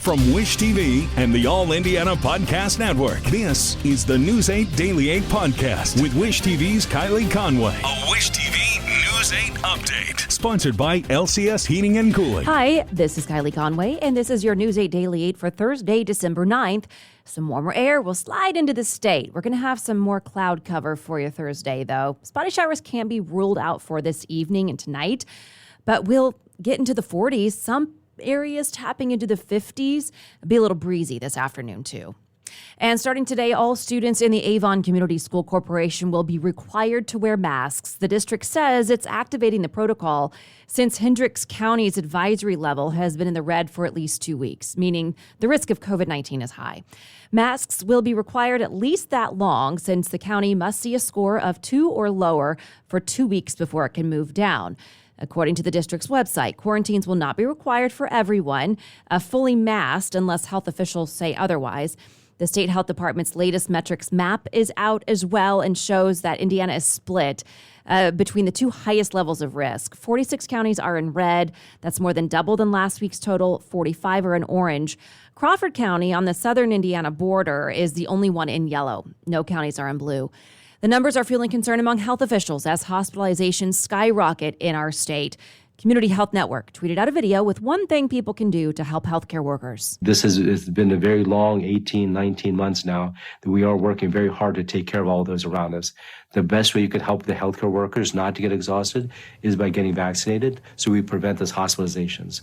From Wish TV and the All Indiana Podcast Network, this is the News 8 Daily 8 Podcast with Wish TV's Kylie Conway. A Wish TV News 8 update. Sponsored by LCS Heating and Cooling. Hi, this is Kylie Conway, and this is your News 8 Daily 8 for Thursday, December 9th. Some warmer air will slide into the state. We're going to have some more cloud cover for you Thursday, though. Spotty showers can be ruled out for this evening and tonight, but we'll get into the 40s. Some areas tapping into the 50s. It'll be a little breezy this afternoon, too. And starting today, all students in the Avon Community School Corporation will be required to wear masks. The district says it's activating the protocol since Hendricks County's advisory level has been in the red for at least 2 weeks, meaning the risk of COVID-19 is high. Masks will be required at least that long since the county must see a score of 2 or lower for 2 weeks before it can move down. According to the district's website, quarantines will not be required for everyone, fully masked unless health officials say otherwise. The state health department's latest metrics map is out as well and shows that Indiana is split between the two highest levels of risk. 46 counties are in red. That's more than double than last week's total. 45 are in orange. Crawford County on the southern Indiana border is the only one in yellow. No counties are in blue. The numbers are fueling concern among health officials as hospitalizations skyrocket in our state. Community Health Network tweeted out a video with one thing people can do to help healthcare workers. This has been a very long 18, 19 months now that we are working very hard to take care of all those around us. The best way you can help the healthcare workers not to get exhausted is by getting vaccinated so we prevent those hospitalizations.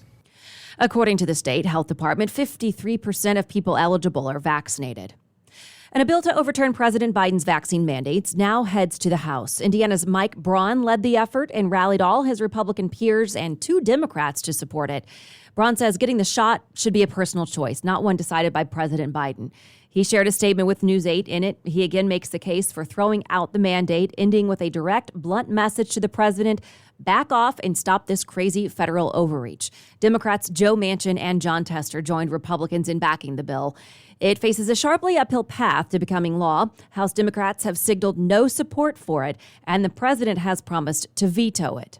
According to the state health department, 53% of people eligible are vaccinated. And a bill to overturn President Biden's vaccine mandates now heads to the House. Indiana's Mike Braun led the effort and rallied all his Republican peers and 2 Democrats to support it. Braun says getting the shot should be a personal choice, not one decided by President Biden. He shared a statement with News 8. In it, he again makes the case for throwing out the mandate, ending with a direct, blunt message to the president: back off and stop this crazy federal overreach. Democrats Joe Manchin and John Tester joined Republicans in backing the bill. It faces a sharply uphill path to becoming law. House Democrats have signaled no support for it, and the president has promised to veto it.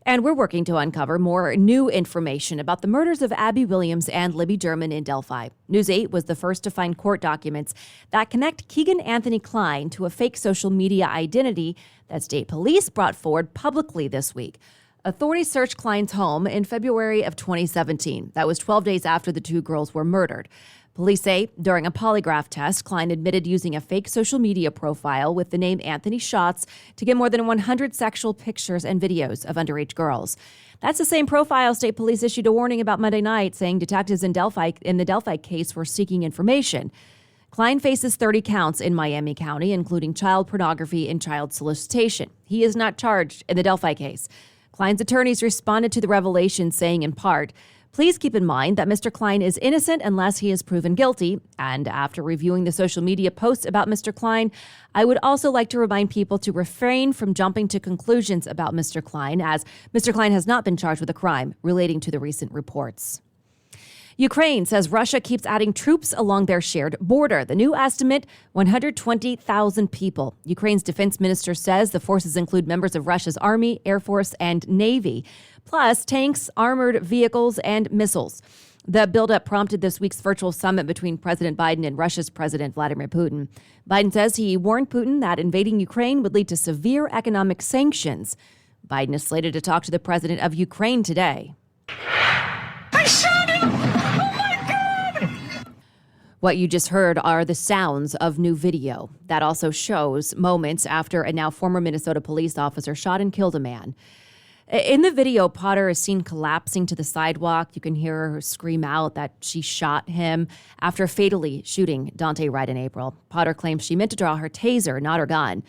And we're working to uncover more new information about the murders of Abby Williams and Libby German in Delphi. News 8 was the first to find court documents that connect Keegan Anthony Klein to a fake social media identity that state police brought forward publicly this week. Authorities searched Klein's home in February of 2017. That was 12 days after the 2 girls were murdered. Police say during a polygraph test, Klein admitted using a fake social media profile with the name Anthony Schatz to get more than 100 sexual pictures and videos of underage girls. That's the same profile state police issued a warning about Monday night, saying detectives in the Delphi case were seeking information. Klein faces 30 counts in Miami County, including child pornography and child solicitation. He is not charged in the Delphi case. Klein's attorneys responded to the revelation, saying in part, "Please keep in mind that Mr. Klein is innocent unless he is proven guilty. And after reviewing the social media posts about Mr. Klein, I would also like to remind people to refrain from jumping to conclusions about Mr. Klein, as Mr. Klein has not been charged with a crime relating to the recent reports." Ukraine says Russia keeps adding troops along their shared border. The new estimate, 120,000 people. Ukraine's defense minister says the forces include members of Russia's army, air force, and navy, plus tanks, armored vehicles, and missiles. The buildup prompted this week's virtual summit between President Biden and Russia's President Vladimir Putin. Biden says he warned Putin that invading Ukraine would lead to severe economic sanctions. Biden is slated to talk to the president of Ukraine today. I shot him! Oh my God! What you just heard are the sounds of new video that also shows moments after a now former Minnesota police officer shot and killed a man. In the video, Potter is seen collapsing to the sidewalk. You can hear her scream out that she shot him after fatally shooting Dante Wright in April. Potter claims she meant to draw her taser, not her gun.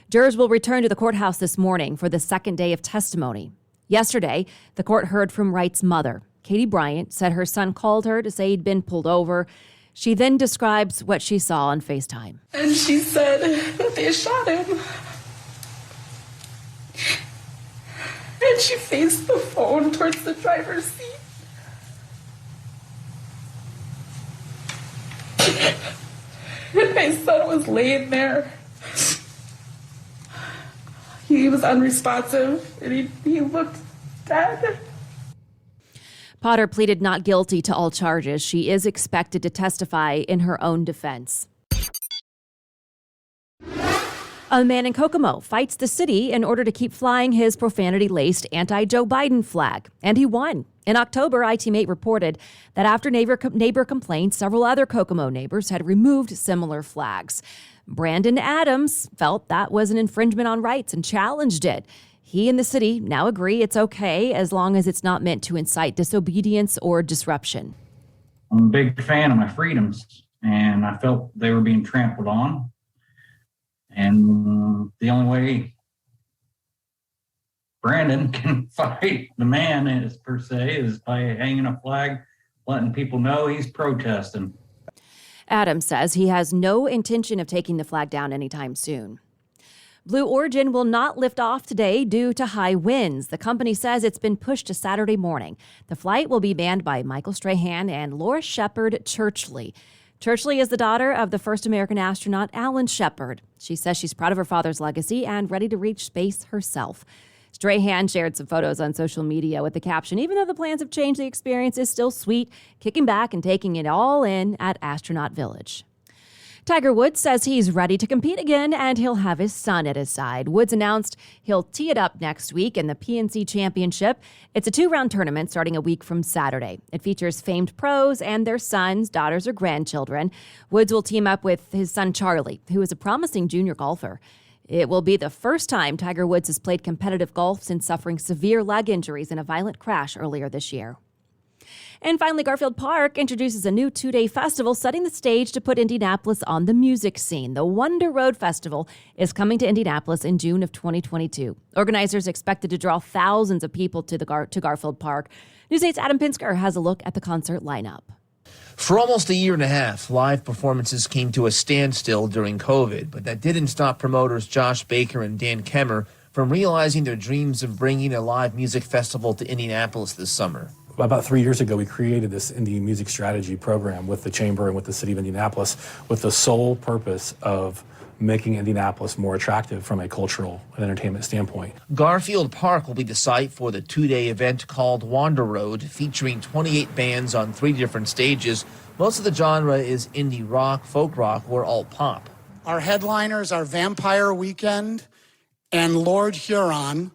Jurors will return to the courthouse this morning for the second day of testimony. Yesterday, the court heard from Wright's mother. Katie Bryant said her son called her to say he'd been pulled over. She then describes what she saw on FaceTime. And she said they shot him. And she faced the phone towards the driver's seat. And my son was laying there. He was unresponsive and he looked dead. Potter pleaded not guilty to all charges. She is expected to testify in her own defense. A man in Kokomo fights the city in order to keep flying his profanity-laced anti-Joe Biden flag, and he won. In October, ITMate reported that after neighbor complaints, several other Kokomo neighbors had removed similar flags. Brandon Adams felt that was an infringement on rights and challenged it. He and the city now agree it's okay as long as it's not meant to incite disobedience or disruption. I'm a big fan of my freedoms, and I felt they were being trampled on. And the only way Brandon can fight the man is by hanging a flag, letting people know he's protesting. Adams says he has no intention of taking the flag down anytime soon. Blue Origin will not lift off today due to high winds. The company says it's been pushed to Saturday morning. The flight will be manned by Michael Strahan and Laura Shepard Churchley. Churchley is the daughter of the first American astronaut, Alan Shepard. She says she's proud of her father's legacy and ready to reach space herself. Strahan shared some photos on social media with the caption, "Even though the plans have changed, the experience is still sweet, kicking back and taking it all in at Astronaut Village." Tiger Woods says he's ready to compete again and he'll have his son at his side. Woods announced he'll tee it up next week in the PNC Championship. It's a 2-round tournament starting a week from Saturday. It features famed pros and their sons, daughters, or grandchildren. Woods will team up with his son Charlie, who is a promising junior golfer. It will be the first time Tiger Woods has played competitive golf since suffering severe leg injuries in a violent crash earlier this year. And finally, Garfield Park introduces a new 2-day festival setting the stage to put Indianapolis on the music scene. The Wonder Road Festival is coming to Indianapolis in June of 2022. Organizers expected to draw thousands of people to Garfield Park. News 8's Adam Pinsker has a look at the concert lineup. For almost a year and a half, live performances came to a standstill during COVID, but that didn't stop promoters Josh Baker and Dan Kemmer from realizing their dreams of bringing a live music festival to Indianapolis this summer. About 3 years ago, we created this indie music strategy program with the Chamber and with the City of Indianapolis with the sole purpose of making Indianapolis more attractive from a cultural and entertainment standpoint. Garfield Park will be the site for the 2-day event called Wander Road, featuring 28 bands on 3 different stages. Most of the genre is indie rock, folk rock, or alt pop. Our headliners are Vampire Weekend and Lord Huron.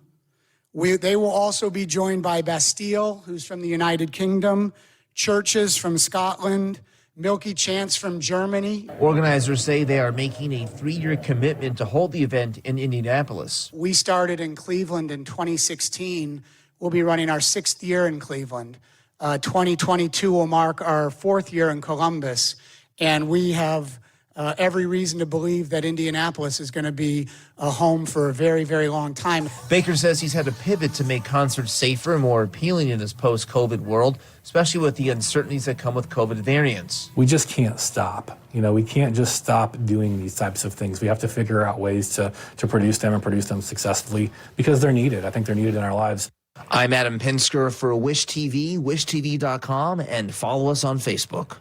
They will also be joined by Bastille, who's from the United Kingdom, Churches from Scotland, Milky Chance from Germany. Organizers say they are making a 3-year commitment to hold the event in Indianapolis. We started in Cleveland in 2016. We'll be running our 6th year in Cleveland. 2022 will mark our 4th year in Columbus. And we have every reason to believe that Indianapolis is going to be a home for a very, very long time. Baker says he's had to pivot to make concerts safer and more appealing in this post-COVID world, especially with the uncertainties that come with COVID variants. We just can't stop. We can't just stop doing these types of things. We have to figure out ways to produce them and produce them successfully because they're needed. I think they're needed in our lives. I'm Adam Pinsker for Wish TV, wishtv.com, and follow us on Facebook.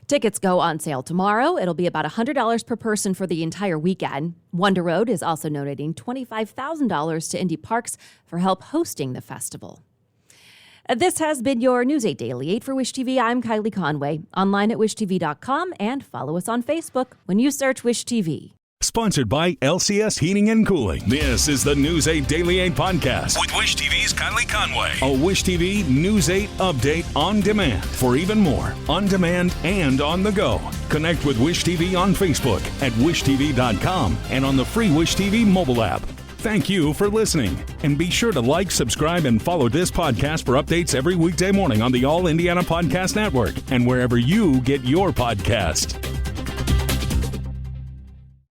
Tickets go on sale tomorrow. It'll be about $100 per person for the entire weekend. Wonder Road is also donating $25,000 to Indy Parks for help hosting the festival. This has been your News 8 Daily 8 for Wish TV. I'm Kylie Conway. Online at wishtv.com and follow us on Facebook when you search Wish TV. Sponsored by LCS Heating and Cooling. This is the News 8 Daily 8 podcast with Wish TV's Kylie Conway. A Wish TV News 8 update on demand. For even more, on demand and on the go. Connect with Wish TV on Facebook at wishtv.com and on the free Wish TV mobile app. Thank you for listening. And be sure to like, subscribe, and follow this podcast for updates every weekday morning on the All Indiana Podcast Network and wherever you get your podcast.